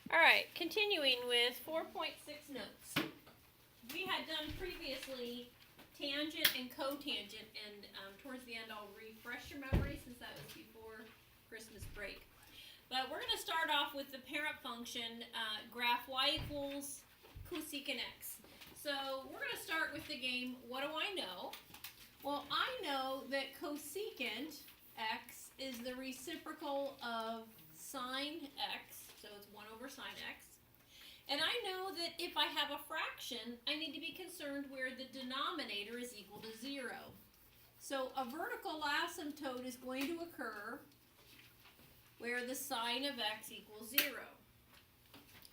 Alright, continuing with 4.6 notes. We had done previously tangent and cotangent, and towards the end I'll refresh your memory since that was before Christmas break. But we're going to start off with the parent function, graph y equals cosecant x. So we're going to start with the game, what do I know? Well, I know that cosecant x is the reciprocal of sine x, so it's 1 over sine x. And I know that if I have a fraction, I need to be concerned where the denominator is equal to 0. So a vertical asymptote is going to occur where the sine of x equals 0.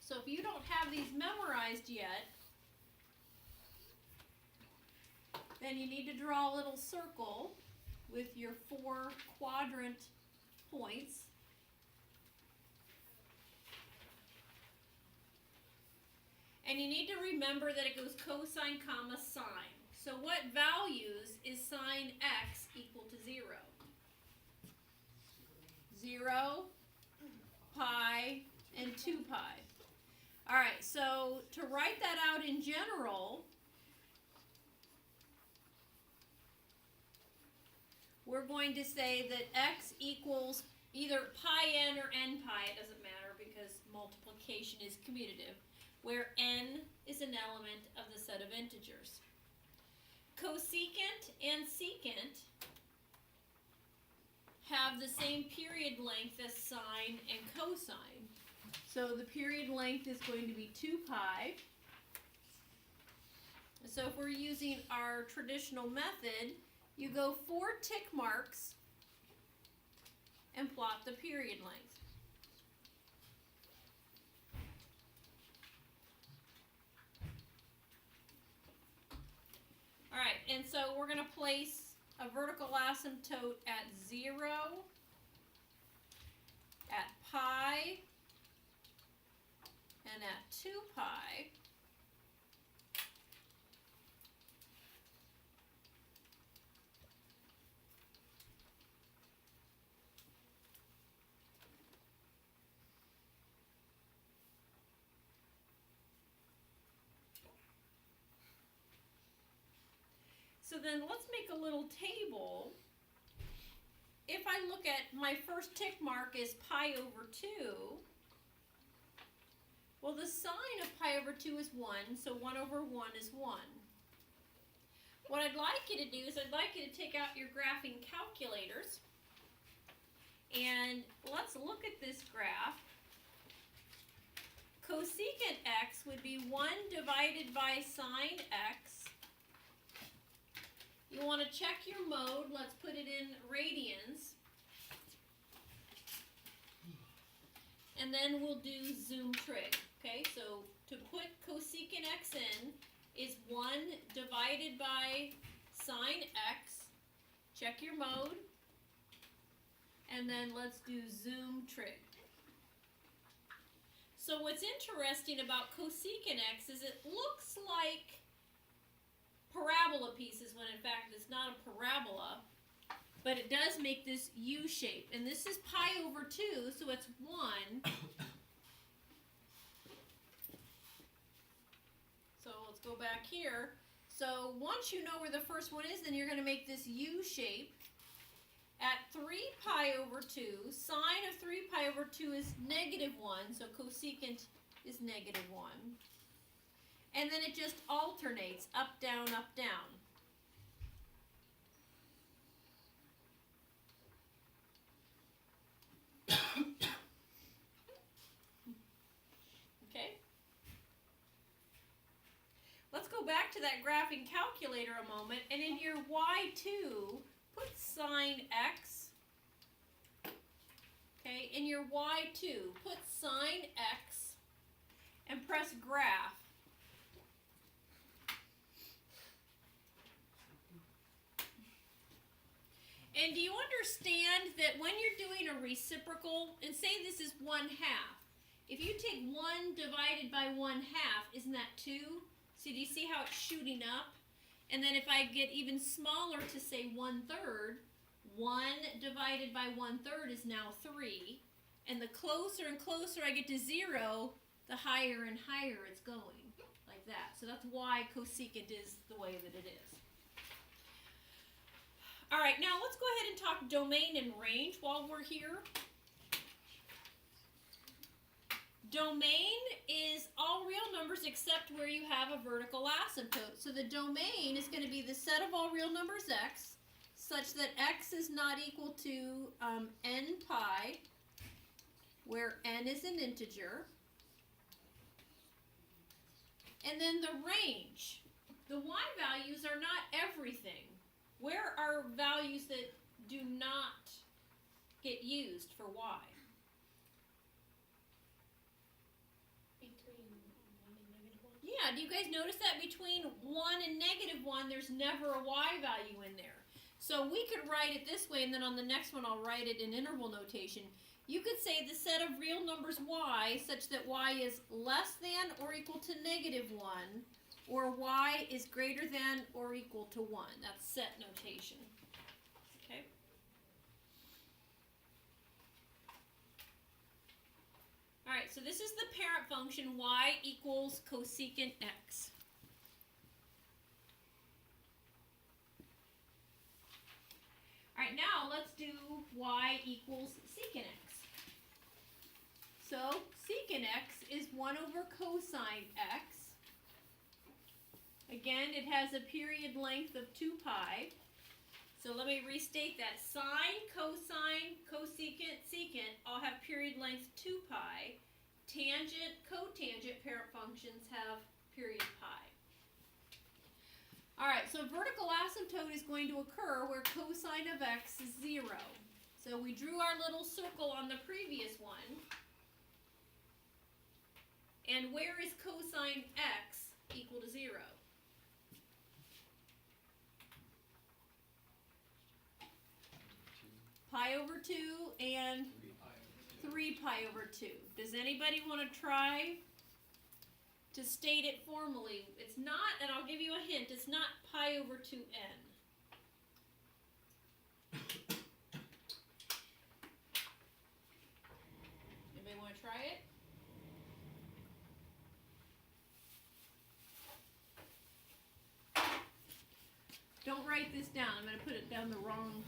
So if you don't have these memorized yet, then you need to draw a little circle with your 4 quadrant points. And you need to remember that it goes cosine comma sine. So what values is sine x equal to 0? 0, pi, and 2 pi. Alright, so to write that out in general, we're going to say that x equals either pi n or n pi, it doesn't matter because multiplication is commutative, where n is an element of the set of integers. Cosecant and secant have the same period length as sine and cosine. So the period length is going to be 2 pi. So if we're using our traditional method, you go 4 tick marks and plot the period length. Alright, and so we're going to place a vertical asymptote at 0, at pi, and at 2 pi. So then let's make a little table. If I look at my first tick mark is pi over 2, well, the sine of pi over 2 is 1, so 1 over 1 is 1. What I'd like you to do is I'd like you to take out your graphing calculators, and let's look at this graph. Cosecant x would be 1 divided by sine x. You want to check your mode. Let's put it in radians. And then we'll do zoom trig. Okay, so to put cosecant x in is 1 divided by sine x. Check your mode. And then let's do zoom trig. So what's interesting about cosecant x is it looks like parabola pieces when in fact it's not a parabola, but it does make this U shape, and this is pi over 2, so it's 1. So let's go back here. So once you know where the first one is, then you're going to make this U shape at 3 pi over 2. Sine of 3 pi over 2 is negative 1, so cosecant is negative 1. And then it just alternates, up, down, up, down. Okay? Let's go back to that graphing calculator a moment, and in your y2, put sine x. Okay, in your y2, put sine x, and press graph. And do you understand that when you're doing a reciprocal, and say this is 1/2, if you take 1 divided by 1/2, isn't that 2? So do you see how it's shooting up? And then if I get even smaller to say 1/3, 1 divided by 1/3 is now 3. And the closer and closer I get to 0, the higher and higher it's going, like that. So that's why cosecant is the way that it is. All right, now let's go ahead and talk domain and range while we're here. Domain is all real numbers except where you have a vertical asymptote. So the domain is going to be the set of all real numbers x, such that x is not equal to n pi, where n is an integer. And then the range. The y values are not everything. Where are values that do not get used for y? Yeah, do you guys notice that between 1 and -1, there's never a y value in there? So we could write it this way, and then on the next one I'll write it in interval notation. You could say the set of real numbers y such that y is less than or equal to -1, or y is greater than or equal to 1. That's set notation. Okay? All right, so this is the parent function y equals cosecant x. All right, now let's do y equals secant x. So secant x is 1 over cosine x. Again, it has a period length of 2 pi. So let me restate that. Sine, cosine, cosecant, secant all have period length 2 pi. Tangent, cotangent parent functions have period pi. All right, so vertical asymptote is going to occur where cosine of x is 0. So we drew our little circle on the previous one. And where is cosine x equal to 0? Pi over 2 and 3 pi over 2. Does anybody want to try to state it formally? It's not, and I'll give you a hint, it's not pi over 2n. Anybody want to try it? Don't write this down. I'm going to put it down the wrong.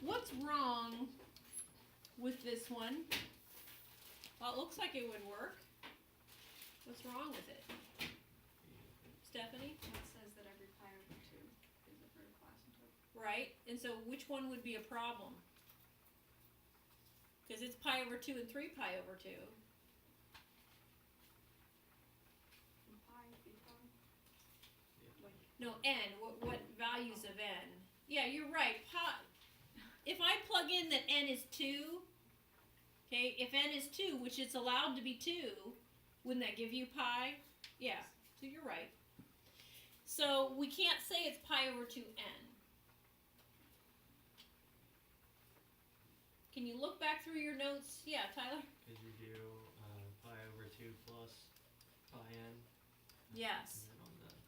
What's wrong with this one? Well, it looks like it would work. What's wrong with it? Stephanie? It says that every pi over 2 is a vertical asymptote. Right. And so which one would be a problem? Because it's pi over 2 and 3 pi over 2. And pi would be fine. No, n. What values of n? Yeah, you're right. If I plug in that n is 2, okay, if n is 2, which it's allowed to be 2, wouldn't that give you pi? Yeah, so you're right. So we can't say it's pi over 2n. Can you look back through your notes? Yeah, Tyler? Could you do pi over 2 plus pi n? Yes. And then on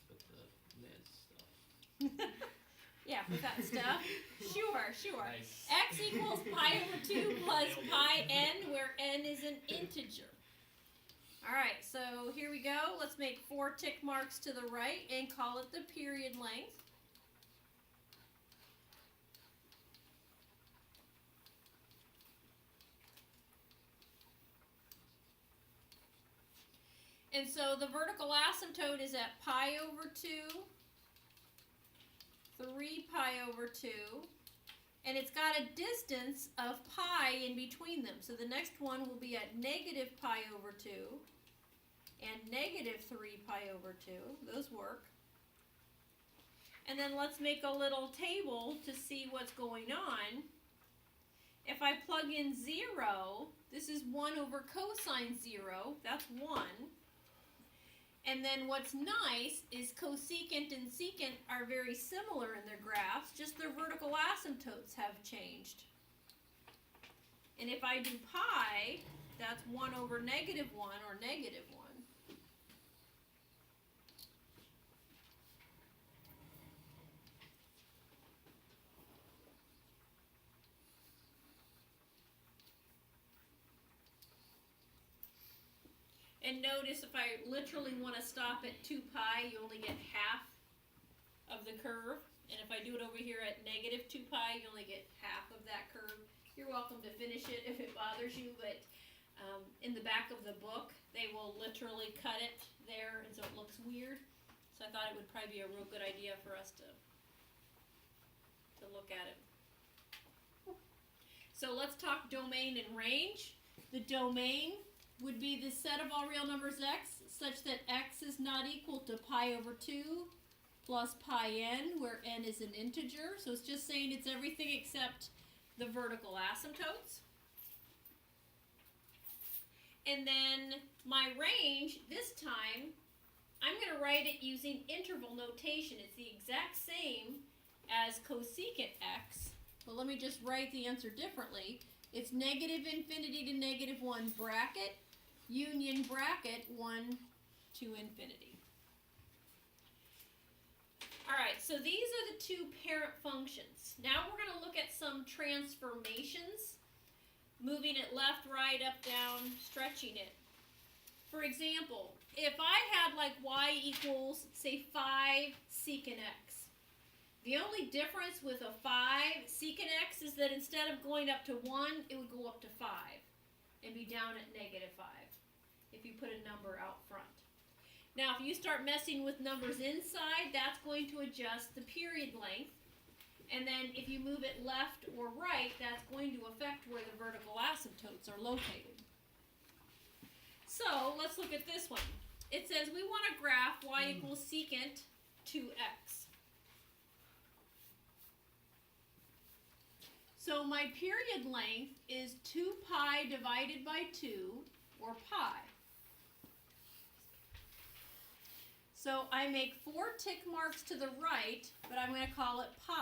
with the mid stuff. Yeah, with that stuff. Sure. Nice. X equals pi over 2 plus pi n, where n is an integer. Alright, so here we go. Let's make 4 tick marks to the right and call it the period length. And so the vertical asymptote is at pi over 2, 3 pi over 2, and it's got a distance of pi in between them. So the next one will be at negative pi over 2 and negative 3 pi over 2. Those work. And then let's make a little table to see what's going on. If I plug in 0, this is 1 over cosine 0. That's 1. And then what's nice is cosecant and secant are very similar in their graphs, just their vertical asymptotes have changed. And if I do pi, that's 1 over negative 1 or negative 1. And notice if I literally want to stop at 2 pi, you only get half of the curve. And if I do it over here at negative 2 pi, you only get half of that curve. You're welcome to finish it if it bothers you, but in the back of the book, they will literally cut it there, and so it looks weird. So I thought it would probably be a real good idea for us to look at it. So let's talk domain and range. The domain would be the set of all real numbers x such that x is not equal to pi over 2 plus pi n, where n is an integer. So it's just saying it's everything except the vertical asymptotes. And then my range, this time, I'm going to write it using interval notation. It's the exact same as cosecant x, but let me just write the answer differently. It's negative infinity to negative 1 bracket, union bracket 1 to infinity. Alright, so these are the two parent functions. Now we're going to look at some transformations, moving it left, right, up, down, stretching it. For example, if I had like y equals, say, 5 secant x, the only difference with a 5 secant x is that instead of going up to 1, it would go up to 5 and be down at negative 5 if you put a number out front. Now, if you start messing with numbers inside, that's going to adjust the period length. And then if you move it left or right, that's going to affect where the vertical asymptotes are located. So let's look at this one. It says we want to graph y equals secant 2x. So my period length is 2 pi divided by 2, or pi. So I make 4 tick marks to the right, but I'm going to call it pi.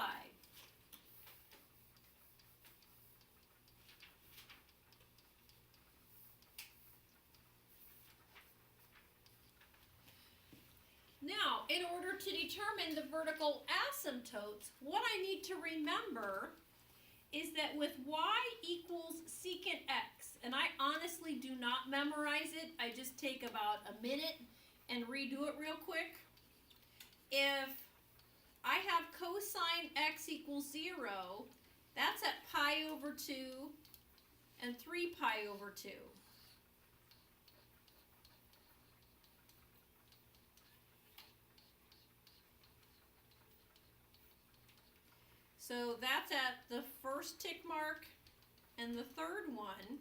Now, in order to determine the vertical asymptotes, what I need to remember is that with y equals secant x, and I honestly do not memorize it, I just take about a minute and redo it real quick. If I have cosine x equals 0, that's at pi over 2 and 3 pi over 2. So that's at the first tick mark and the third one.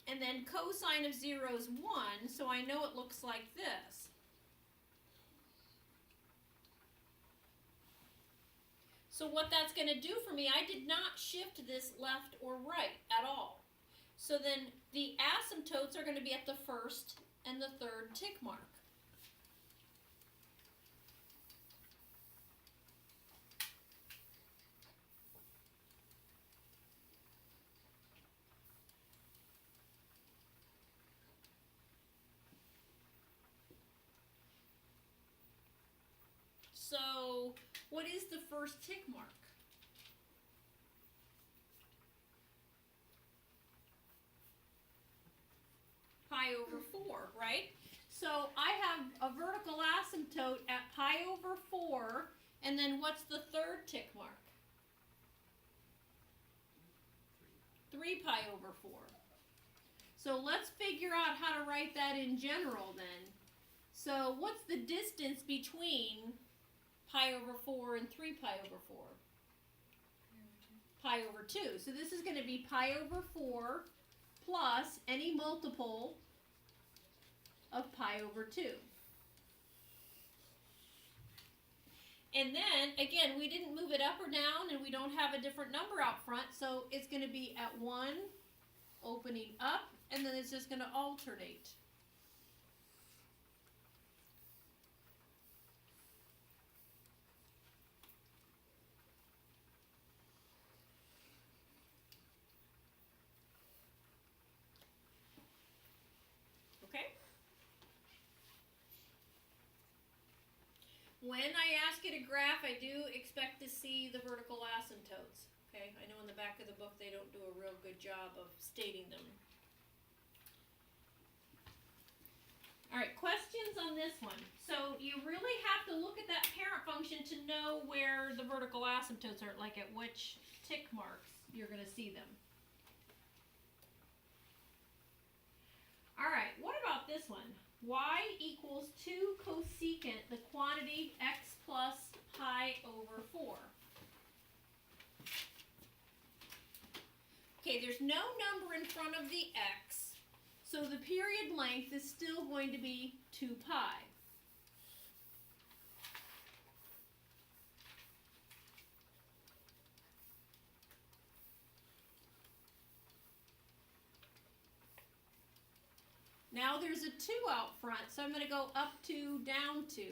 And then cosine of 0 is 1, so I know it looks like this. So what that's going to do for me, I did not shift this left or right at all. So then the asymptotes are going to be at the first and the third tick mark. So, what is the first tick mark? Pi over 4, right? So, I have a vertical asymptote at pi over 4, and then what's the third tick mark? 3 pi over 4. So, let's figure out how to write that in general then. So, what's the distance between pi over 4 and 3 pi over 4? Pi over 2. So this is going to be pi over 4 plus any multiple of pi over 2. And then, again, we didn't move it up or down, and we don't have a different number out front, so it's going to be at 1, opening up, and then it's just going to alternate. When I ask you to graph, I do expect to see the vertical asymptotes, Okay, I know in the back of the book they don't do a real good job of stating them. Alright, questions on this one. So you really have to look at that parent function to know where the vertical asymptotes are, like at which tick marks you're going to see them. Alright, what about this one? Y equals 2 cosecant the quantity x plus pi over 4. Okay, there's no number in front of the x, so the period length is still going to be 2 pi. Now there's a 2 out front, so I'm going to go up 2, down 2.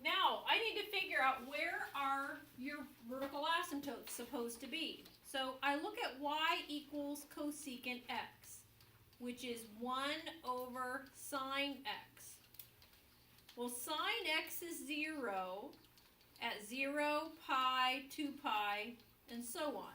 Now, I need to figure out where are your vertical asymptotes supposed to be. So I look at y equals cosecant x, which is 1 over sine x. Well, sine x is 0 at 0, pi, 2 pi, and so on.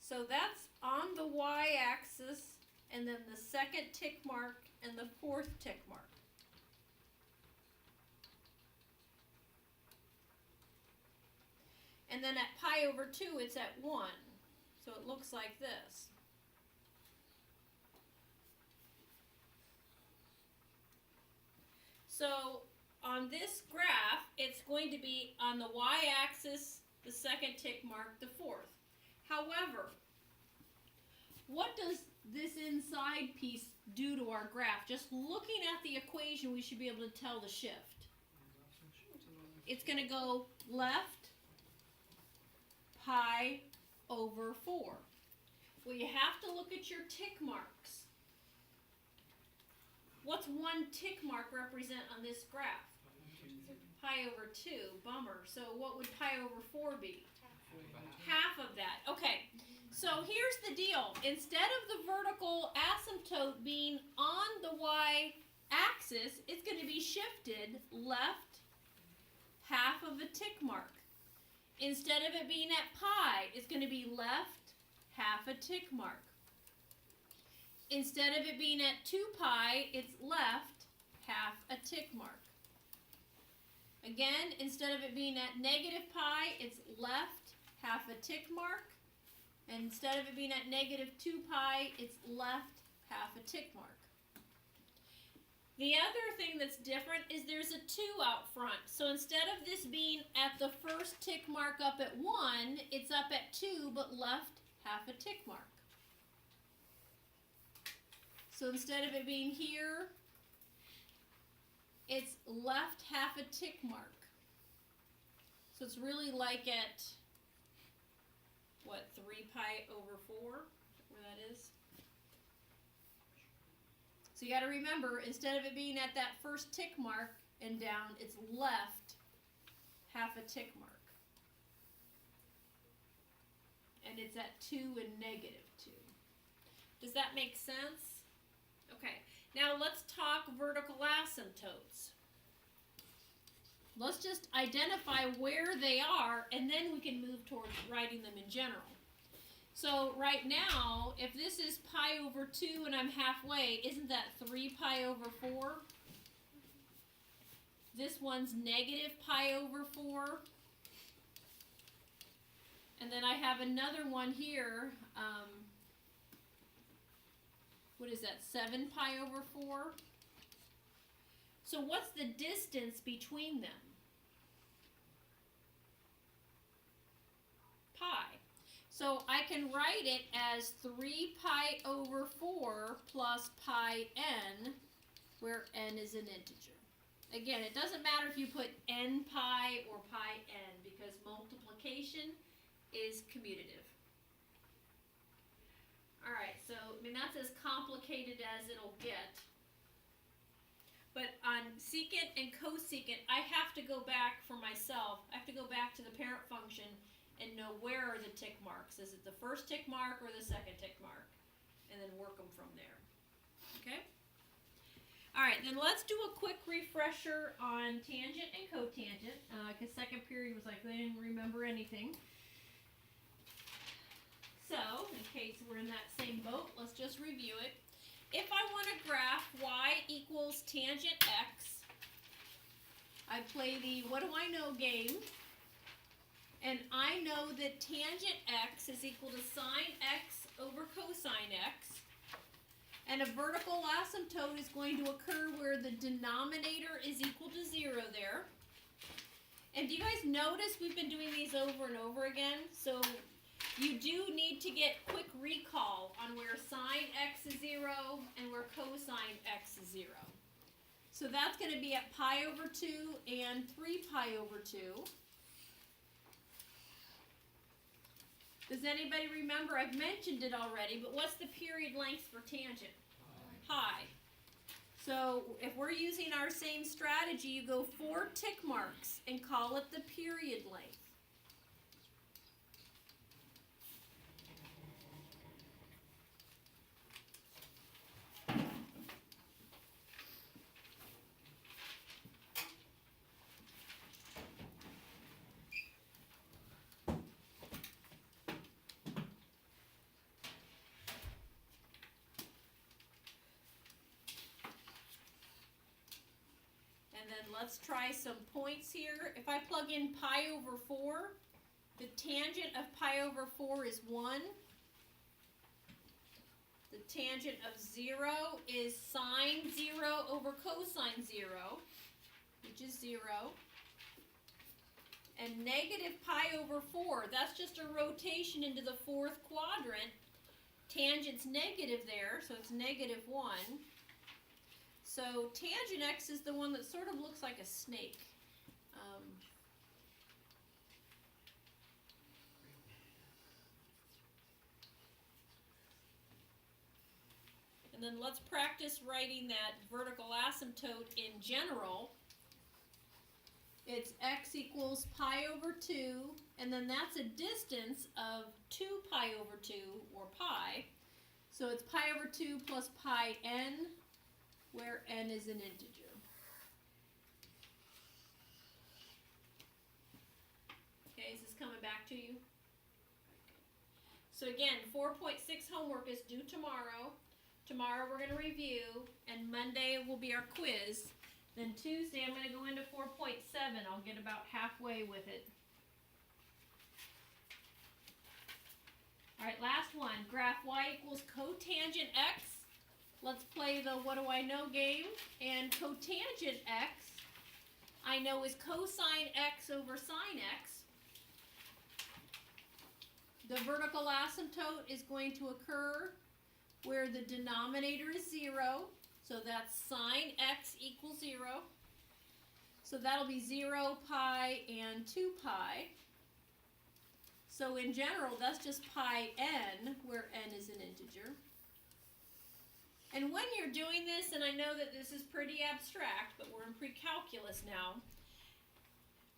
So that's on the y-axis, and then the second tick mark and the fourth tick mark. And then at pi over 2, it's at 1. So it looks like this. So on this graph, it's going to be on the y-axis, the second tick mark, the fourth. However, what does this inside piece do to our graph? Just looking at the equation, we should be able to tell the shift. It's going to go left pi over 4. Well, you have to look at your tick marks. What's one tick mark represent on this graph? Pi over 2. Bummer. So what would pi over 4 be? Half of that. Okay. So here's the deal. Instead of the vertical asymptote being on the y-axis, it's going to be shifted left half of a tick mark. Instead of it being at pi, it's going to be left half a tick mark. Instead of it being at 2 pi, it's left half a tick mark. Again, instead of it being at negative pi, it's left half a tick mark. And instead of it being at negative 2 pi, it's left half a tick mark. The other thing that's different is there's a 2 out front. So instead of this being at the first tick mark up at 1, it's up at 2 but left half a tick mark. So instead of it being here, it's left half a tick mark. So it's really like at, what, 3 pi over 4? Where that is? So you got to remember, instead of it being at that first tick mark and down, it's left half a tick mark. And it's at 2 and negative 2. Does that make sense? Okay, now let's talk vertical asymptotes. Let's just identify where they are, and then we can move towards writing them in general. So right now, if this is pi over 2 and I'm halfway, isn't that 3 pi over 4? This one's negative pi over 4. And then I have another one here. What is that, 7 pi over 4? So what's the distance between them? Pi. So I can write it as 3 pi over 4 plus pi n, where n is an integer. Again, it doesn't matter if you put n pi or pi n, because multiplication is commutative. Alright, so, I mean, that's as complicated as it'll get. But on secant and cosecant, I have to go back for myself. I have to go back to the parent function and know where are the tick marks. Is it the first tick mark or the second tick mark? And then work them from there. Okay? Alright, then let's do a quick refresher on tangent and cotangent. Because second period was like, they didn't remember anything. So, in case we're in that same boat, let's just review it. If I want to graph y equals tangent x, I play the what do I know game, and I know that tangent x is equal to sine x over cosine x, and a vertical asymptote is going to occur where the denominator is equal to 0 there. And do you guys notice we've been doing these over and over again? So you do need to get quick recall on where sine x is 0 and where cosine x is 0. So that's going to be at pi over 2 and 3 pi over 2. Does anybody remember? I've mentioned it already, but what's the period length for tangent? Pi. So if we're using our same strategy, you go 4 tick marks and call it the period length. Let's try some points here. If I plug in pi over 4, the tangent of pi over 4 is 1. The tangent of 0 is sine 0 over cosine 0, which is 0. And negative pi over 4, that's just a rotation into the 4th quadrant. Tangent's negative there, so it's negative 1. So tangent x is the one that sort of looks like a snake. And then let's practice writing that vertical asymptote in general. It's x equals pi over 2, and then that's a distance of 2 pi over 2, or pi. So it's pi over 2 plus pi n, where n is an integer. Okay, is this coming back to you? So again, 4.6 homework is due tomorrow. Tomorrow we're going to review, and Monday will be our quiz. Then Tuesday I'm going to go into 4.7. I'll get about halfway with it. Alright, last one. Graph y equals cotangent x. Let's play the what do I know game. And cotangent x, I know is cosine x over sine x. The vertical asymptote is going to occur where the denominator is 0. So that's sine x equals 0. So that'll be 0, pi, and 2 pi. So in general, that's just pi n, where n is an integer. And when you're doing this, and I know that this is pretty abstract, but we're in PreCalculus now,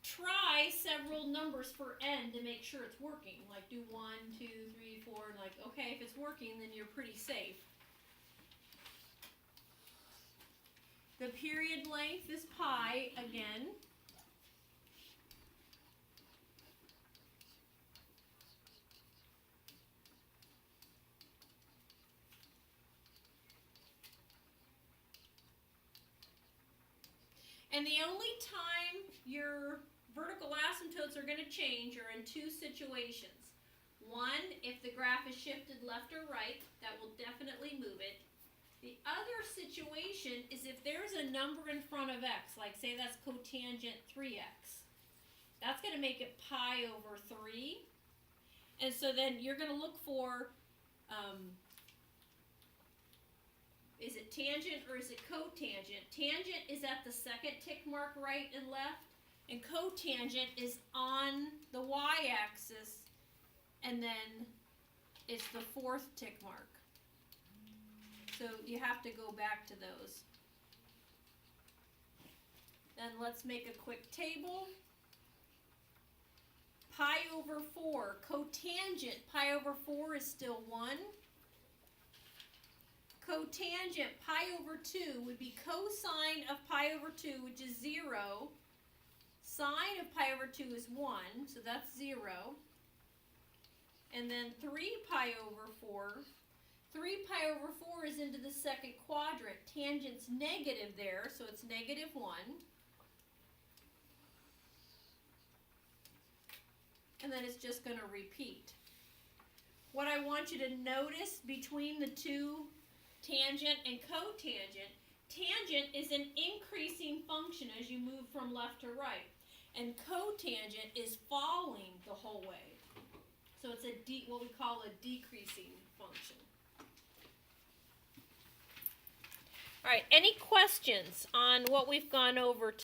try several numbers for n to make sure it's working. Like do 1, 2, 3, 4, and like, okay, if it's working, then you're pretty safe. The period length is pi again. And the only time your vertical asymptotes are going to change are in two situations. One, if the graph is shifted left or right, that will definitely move it. The other situation is if there's a number in front of x, like say that's cotangent 3x. That's going to make it pi over 3. And so then you're going to look for, is it tangent or is it cotangent? Tangent is at the second tick mark right and left, and cotangent is on the y-axis and then it's the fourth tick mark. So you have to go back to those. Then let's make a quick table. Pi over 4, cotangent pi over 4 is still 1. Cotangent pi over 2 would be cosine of pi over 2, which is 0. Sine of pi over 2 is 1, so that's 0. And then 3 pi over 4. 3 pi over 4 is into the second quadrant. Tangent's negative there, so it's negative 1. And then it's just going to repeat. What I want you to notice between the two, tangent and cotangent, tangent is an increasing function as you move from left to right. And cotangent is falling the whole way. So it's what we call a decreasing function. All right, any questions on what we've gone over